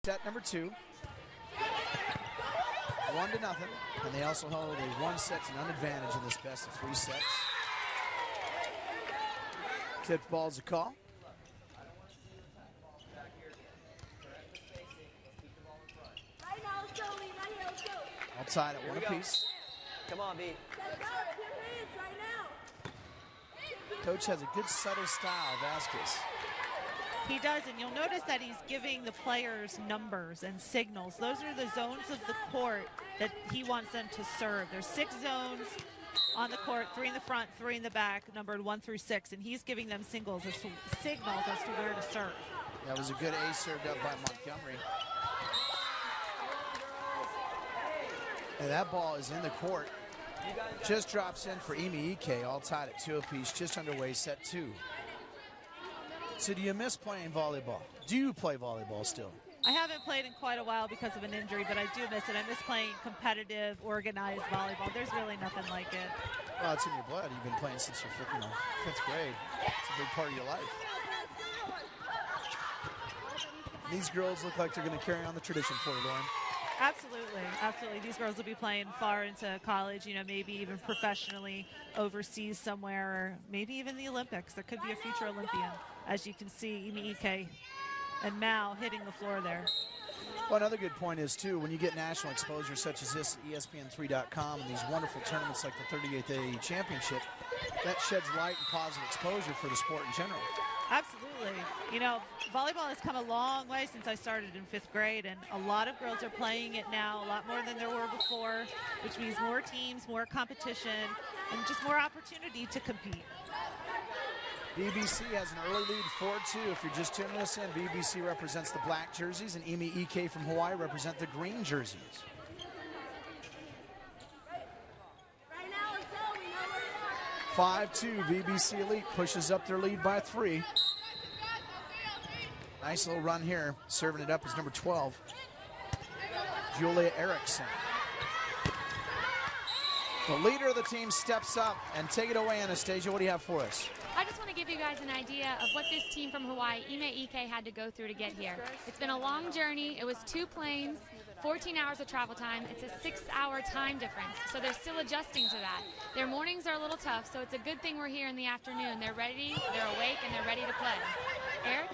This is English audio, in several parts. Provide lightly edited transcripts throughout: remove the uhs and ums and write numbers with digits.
Set number 2. 1-0. And they also hold a 1 set to none advantage in this best of 3 sets. Tipped ball's a call. All tied at 1 apiece. Come on, B. Coach has a good subtle style, Vasquez. He does, and you'll notice that he's giving the players numbers and signals. Those are the zones of the court that he wants them to serve. There's 6 zones on the court, 3 in the front, 3 in the back, numbered 1 through 6, and he's giving them signals as to where to serve. That was a good ace served up by Montgomery. And that ball is in the court. Just drops in for Emi Ike, all tied at 2 apiece, just underway, set 2. So do you miss playing volleyball? Do you play volleyball still? I haven't played in quite a while because of an injury, but I do miss it. I miss playing competitive, organized volleyball. There's really nothing like it. Well, it's in your blood. You've been playing since your 5th grade. It's a big part of your life. These girls look like they're going to carry on the tradition for you, Lauren. Absolutely, absolutely. These girls will be playing far into college, you know, maybe even professionally overseas somewhere, or maybe even the Olympics. There could be a future Olympian, as you can see Emi Ike and Mao hitting the floor there. Well, another good point is, too, when you get national exposure such as this at ESPN3.com and these wonderful tournaments like the 38th AAU Championship, that sheds light and positive exposure for the sport in general. Absolutely. You know, volleyball has come a long way since I started in 5th grade, and a lot of girls are playing it now, a lot more than there were before, which means more teams, more competition, and just more opportunity to compete. BBC has an early lead, 4-2. If you're just tuning us in, BBC represents the black jerseys, and Emi Ike from Hawaii represent the green jerseys. Right now, let's go. We know where 5-2, BBC Elite pushes up their lead by 3. Nice little run here. Serving it up is number 12, Julia Erickson. The leader of the team steps up, and take it away, Anastasia. What do you have for us? I just want to give you guys an idea of what this team from Hawaii, Emi Ike, had to go through to get here. It's been a long journey. It was 2 planes, 14 hours of travel time. It's a 6-hour time difference, so they're still adjusting to that. Their mornings are a little tough, so it's a good thing we're here in the afternoon. They're ready, they're awake, and they're ready to play. Eric?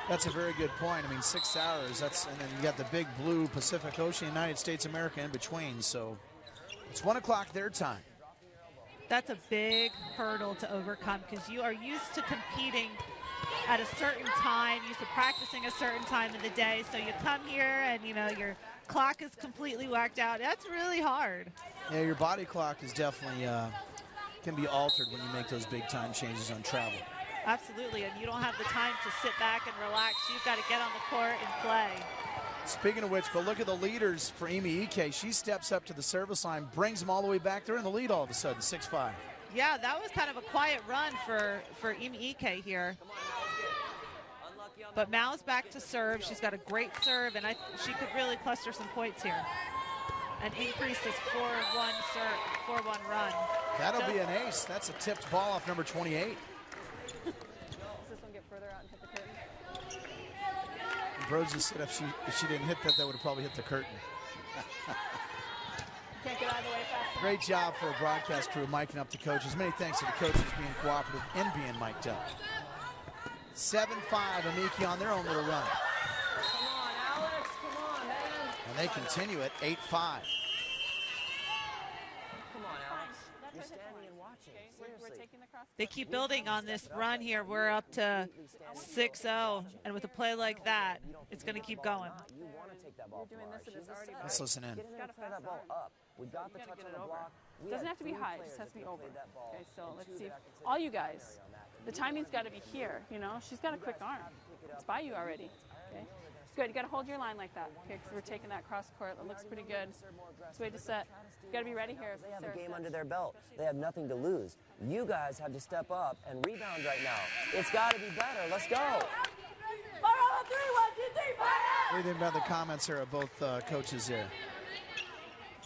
That's a very good point. I mean, 6 hours, and then you got the big blue Pacific Ocean, United States, America in between, so it's 1 o'clock their time. That's a big hurdle to overcome because you are used to competing at a certain time, used to practicing a certain time of the day. So you come here and, you know, your clock is completely whacked out. That's really hard. Yeah, your body clock is definitely can be altered when you make those big time changes on travel. Absolutely, and you don't have the time to sit back and relax. You've got to get on the court and play. Speaking of which, but look at the leaders for Emi Ike. She steps up to the service line, brings them all the way back. They're in the lead all of a sudden, 6-5. Yeah, that was kind of a quiet run for Emi Ike here. But Mao's back to serve. She's got a great serve, and she could really cluster some points here and increase this 4-1 run. That'll be an ace. That's a tipped ball off number 28. Does this one get further out and hit the curtain? Brozy said if she didn't hit that, that would have probably hit the curtain. Can't get out of the way fast. Great job for a broadcast crew miking up the coaches. Many thanks to the coaches being cooperative and being mic'd up. 7-5, Amiki on their own little run. Come on, Alex. Come on, man. And they continue at 8-5. Come on, Alex. You're standing and watching. We're taking the cross. They keep building on this run here. We're up to 6-0, and with a play like that, it's going to keep going. You want to take that ball. You're doing this and it's already Let's listen in. Get in there and throw that ball up. We got the touch on the block. Doesn't have to be high, it just has to be over. Okay, so let's see. All you guys, the timing's got to be here, you know? She's got a quick arm. It's by you already, okay? Good, you got to hold your line like that, okay, because we're taking that cross court. It looks pretty good. It's way to set. You got to be ready here. They have a game under their belt. They have nothing to lose. You guys have to step up and rebound right now. It's got to be better. Let's go. Fire on 3, 1, 2, 3, fire! What do you think about the comments here of both coaches there?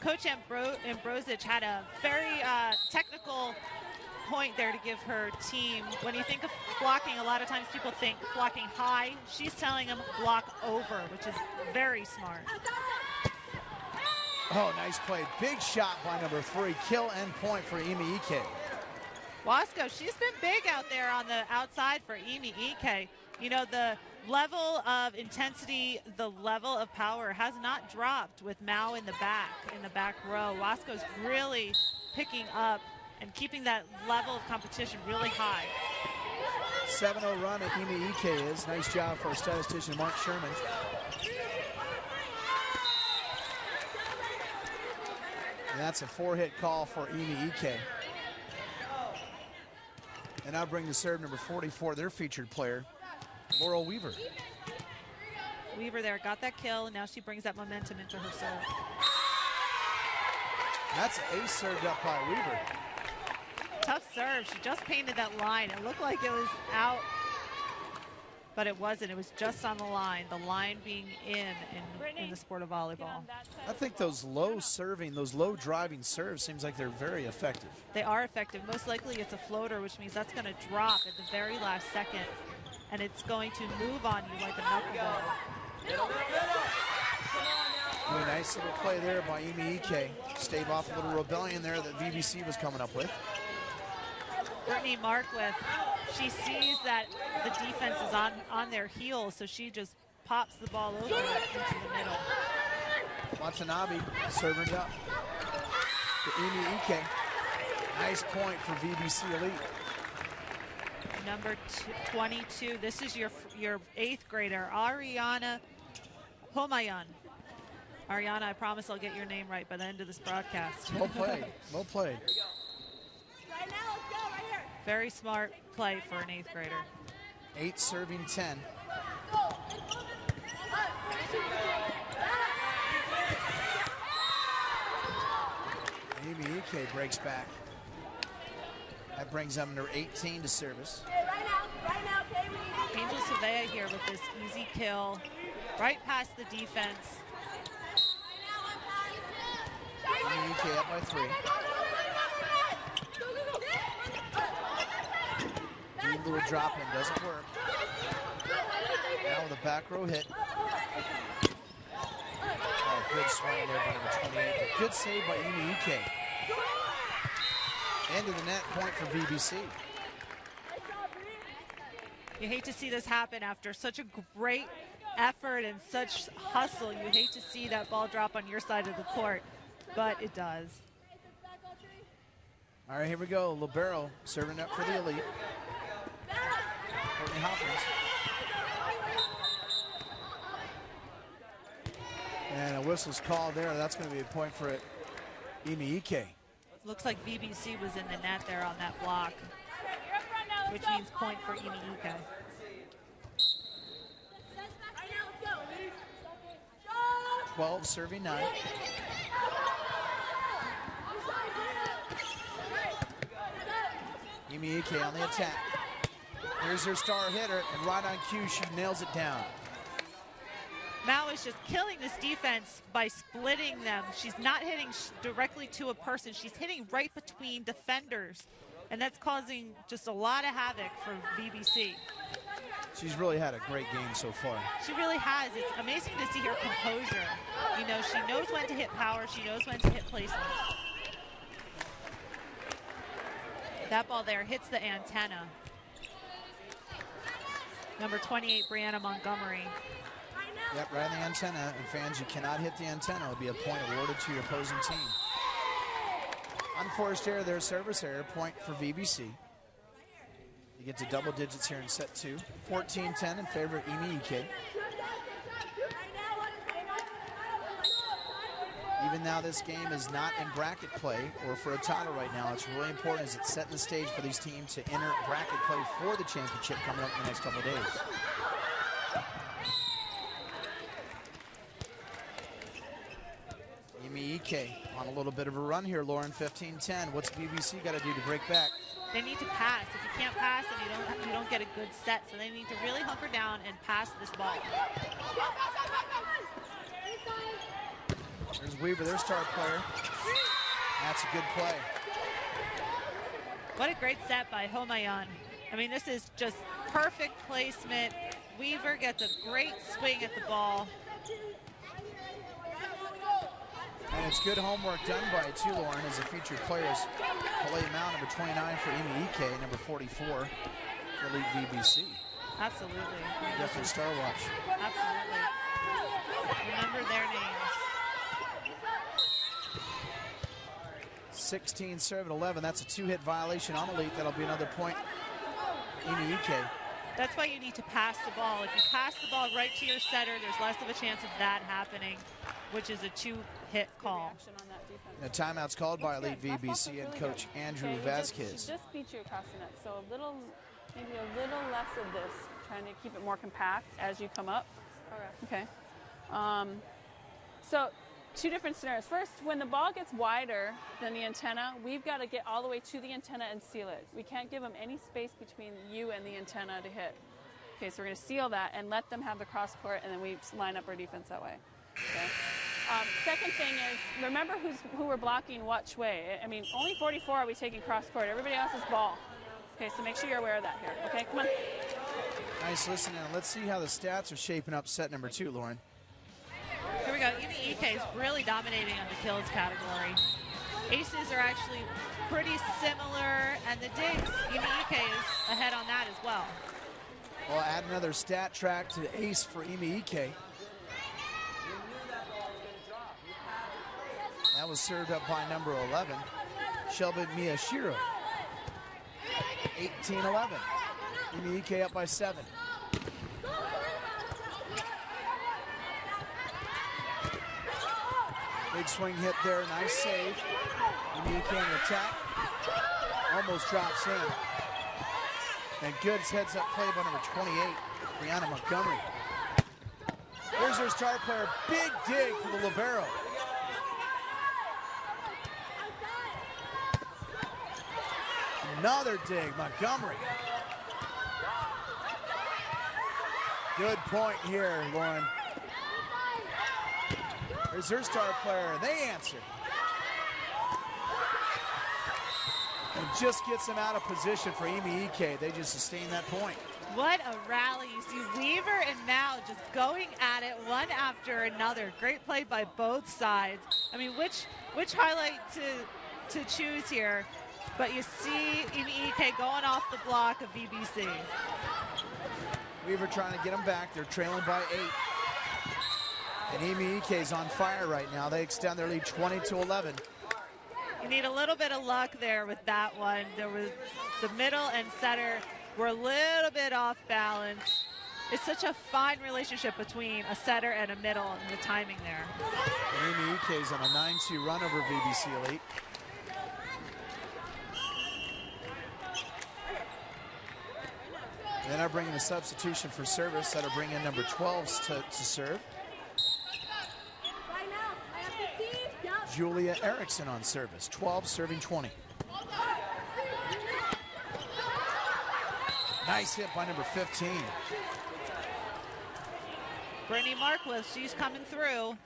Coach Ambrosic had a very technical point there to give her team. When you think of blocking, a lot of times people think blocking high. She's telling them block over, which is very smart. Oh, nice play. Big shot by number 3. Kill and point for Imi Ike. Wasko, she's been big out there on the outside for Imi Ike. You know, the level of intensity, the level of power has not dropped with Mao in the back row. Wasko's really picking up and keeping that level of competition really high. 7-0 run at Imi Ike is. Nice job for statistician Mark Sherman. And that's a 4-hit call for Imi Ike. And I'll bring the serve number 44, their featured player, Laurel Weaver. Weaver there got that kill, and now she brings that momentum into her serve. That's an ace served up by Weaver. Tough serve. She just painted that line. It looked like it was out, but it wasn't. It was just on the line being in the sport of volleyball. I think those low serving, those low driving serves seems like they're very effective. They are effective. Most likely it's a floater, which means that's going to drop at the very last second, and it's going to move on you like a knuckleball. Really nice little play there by Imi Ike. Stave off a little rebellion there that VBC was coming up with. Brittany Markwith, she sees that the defense is on their heels, so she just pops the ball over into the middle. Watanabe serving up to Imi Ike. Nice point for VBC Elite. Number 22, this is your 8th grader, Ariana Homayan. Ariana, I promise I'll get your name right by the end of this broadcast. Well played, well played. Right now, let's go, right here. Very smart play for an 8th grader. 8 serving 10. Imi Ike breaks back. That brings them number 18 to service. Hey, right now, okay? Angel Savea here with this easy kill, right past the defense. Imi Ike up by 3. Do a little drop in, doesn't work. Now with a back row hit. Oh, good swing there by number 28. But good save by Imi Ike. End of the net, point for VBC. You hate to see this happen after such a great effort and such hustle. You hate to see that ball drop on your side of the court, but it does. All right, here we go. Libero serving up for the Elite. Courtney Hopkins. And a whistle's called there. That's going to be a point for it. Imi Ike. Looks like VBC was in the net there on that block, which means point for Imi Ike. 12 serving 9. Imi Ike on the attack. Here's her star hitter, and right on cue, she nails it down. Mao is just killing this defense by splitting them. She's not hitting directly to a person. She's hitting right between defenders, and that's causing just a lot of havoc for VBC. She's really had a great game so far. She really has. It's amazing to see her composure. You know, she knows when to hit power. She knows when to hit placement. That ball there hits the antenna. Number 28, Brianna Montgomery. Yep, right on the antenna. And fans, you cannot hit the antenna. It'll be a point awarded to your opposing team. Unforced error there, service error, point for VBC. You get to double digits here in set 2. 14-10 in favor of Imi Ike. Even now this game is not in bracket play or for a title right now, it's really important as it's setting the stage for these teams to enter bracket play for the championship coming up in the next couple of days. Imi Ike on a little bit of a run here, Lauren. 15-10. What's VBC got to do to break back? They need to pass. If you can't pass, then you don't get a good set. So they need to really hunker down and pass this ball. There's Weaver, their star player. That's a good play. What a great set by Homayan. I mean, this is just perfect placement. Weaver gets a great swing at the ball. And it's good homework done by too, Lauren, as the featured players. Filet Mount, number 29 for Amy Ike, number 44 for Elite VBC. Absolutely. That's their Star Watch. Absolutely. Remember their names. 16 serve at 11. That's a 2-hit violation on Elite. That'll be another point. Amy Ike. That's why you need to pass the ball. If you pass the ball right to your setter, there's less of a chance of that happening, which is a 2-hit call. The timeout's called by Elite VBC and Coach Andrew Vasquez. She just beat you across the net, so maybe a little less of this, trying to keep it more compact as you come up. Okay. So 2 different scenarios. First, when the ball gets wider than the antenna, we've got to get all the way to the antenna and seal it. We can't give them any space between you and the antenna to hit. Okay, so we're going to seal that and let them have the cross court, and then we line up our defense that way. Okay. Second thing is, remember who we're blocking which way. I mean, only 44 are we taking cross court. Everybody else is ball. Okay, so make sure you're aware of that here. Okay, come on. Nice listening. Let's see how the stats are shaping up set number 2, Lauren. Here we go. Amy Ike is really dominating on the kills category. Aces are actually pretty similar, and the digs, Amy Ike is ahead on that as well. Well, add another stat track to the ace for Amy Ike. That was served up by number 11, Shelby Miyashiro. 18-11. Amy Ike up by 7. Big swing hit there, nice save. Amy Ike in the attack. Almost drops in. And good heads-up play by number 28, Brianna Montgomery. Here's their star player, big dig for the libero. Another dig, Montgomery. Good point here, Lauren. Here's their star player, and they answer. And just gets them out of position for Amy Ike. They just sustain that point. What a rally. You see Weaver and Mao just going at it one after another. Great play by both sides. I mean, which highlight to choose here? But you see Amy Ike going off the block of VBC. Weaver trying to get them back. They're trailing by 8. And Amy Ike's on fire right now. They extend their lead 20-11. You need a little bit of luck there with that one. There was the middle and setter were a little bit off balance. It's such a fine relationship between a setter and a middle and the timing there. And Amy Ike's on a 9-2 run over VBC Elite. Then I bring in a substitution for service. That'll bring in number 12s to serve. Julia Erickson on service. 12 serving 20. Nice hit by number 15. Brittany Marquis, she's coming through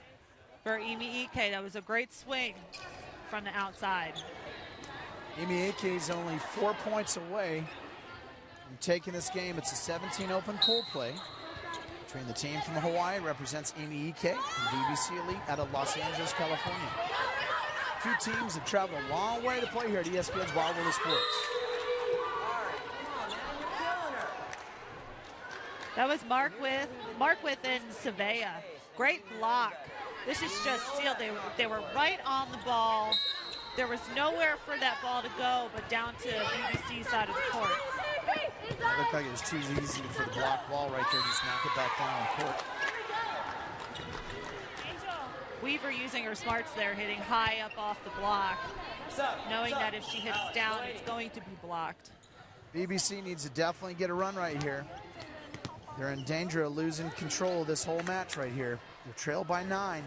for Amy Ike. That was a great swing from the outside. Amy Ike is only 4 points away from taking this game. It's a 17 open pool play between the team from Hawaii, represents Amy Ike, and VBC Elite out of Los Angeles, California. Two teams have traveled a long way to play here at ESPN's Wild World of Sports. That was Marquith and Savea. Great block. This is just sealed. They were right on the ball. There was nowhere for that ball to go but down to BBC side of the court. It looked like it was too easy for the block ball right there. Just knock it back down on court. Weaver using her smarts there, hitting high up off the block, knowing that if she hits down, it's going to be blocked. BBC needs to definitely get a run right here. They're in danger of losing control of this whole match right here. They're trailed by 9.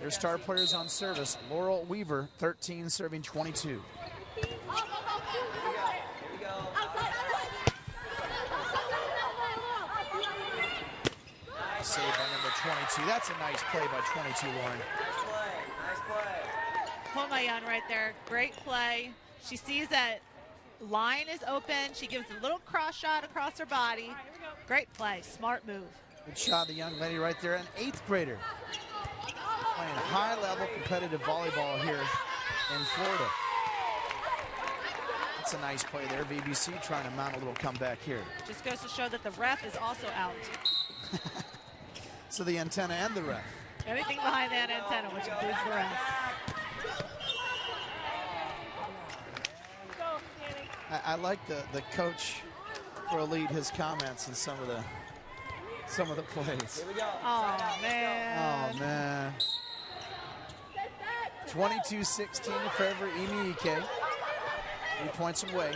Their star players on service. Laurel Weaver, 13, serving 22. Saved by number 22. That's a nice play by 22, Lauren. Nice play. Homayan right there. Great play. She sees that line is open. She gives a little cross shot across her body. Great play, smart move. Good shot, the young lady right there, an 8th grader. Playing high-level competitive volleyball here in Florida. That's a nice play there. VBC trying to mount a little comeback here. Just goes to show that the ref is also out. So the antenna and the ref. Anything behind that antenna, which includes the ref. I like the coach for Elite, his comments and some of the plays. Here we go. Oh, man. Oh, man. 22-16 in favor of Emi Ike. 3 points away.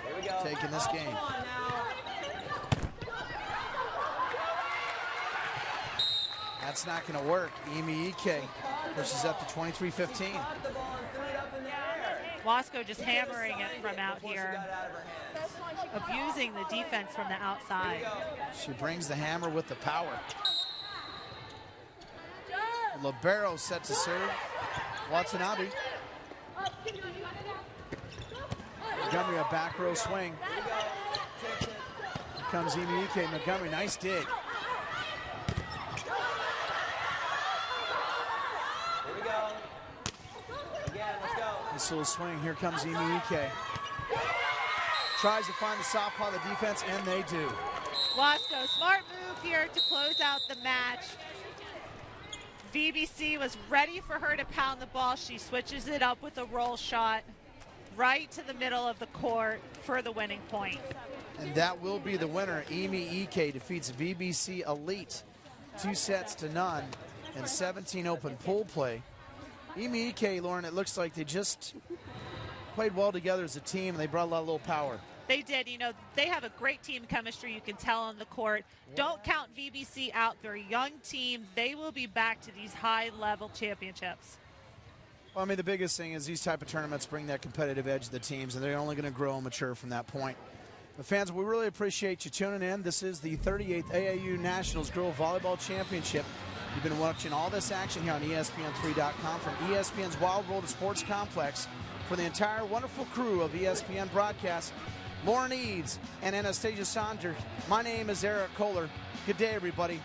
Here we go. Taking this game. That's not going to work. Emi Ike pushes up to 23-15. Wasko just hammering it from out here, abusing the defense from the outside. She brings the hammer with the power. Libero set to serve. Watanabe. Montgomery, a back row swing. Here comes Emi Ike. Montgomery, nice dig. Here we go. Again, let's go. This little swing. Here comes Emi Ike. Tries to find the southpaw of the defense, and they do. Wasko, smart move here to close out the match. VBC was ready for her to pound the ball. She switches it up with a roll shot right to the middle of the court for the winning point. And that will be the winner. Emi Ike defeats VBC Elite 2-0 in 17 open pool play. Emi Ike, Lauren, it looks like they just played well together as a team, and they brought a lot of little power. They did. You know, they have a great team chemistry. You can tell on the court. Don't count VBC out. They're a young team. They will be back to these high-level championships. Well, I mean, the biggest thing is these type of tournaments bring that competitive edge to the teams, and they're only going to grow and mature from that point. But fans, we really appreciate you tuning in. This is the 38th AAU Nationals Girl Volleyball Championship. You've been watching all this action here on ESPN3.com from ESPN's Wild World of Sports Complex. For the entire wonderful crew of ESPN broadcasts, Lauren Eads and Anastasia Saunders, my name is Eric Kohler. Good day, everybody.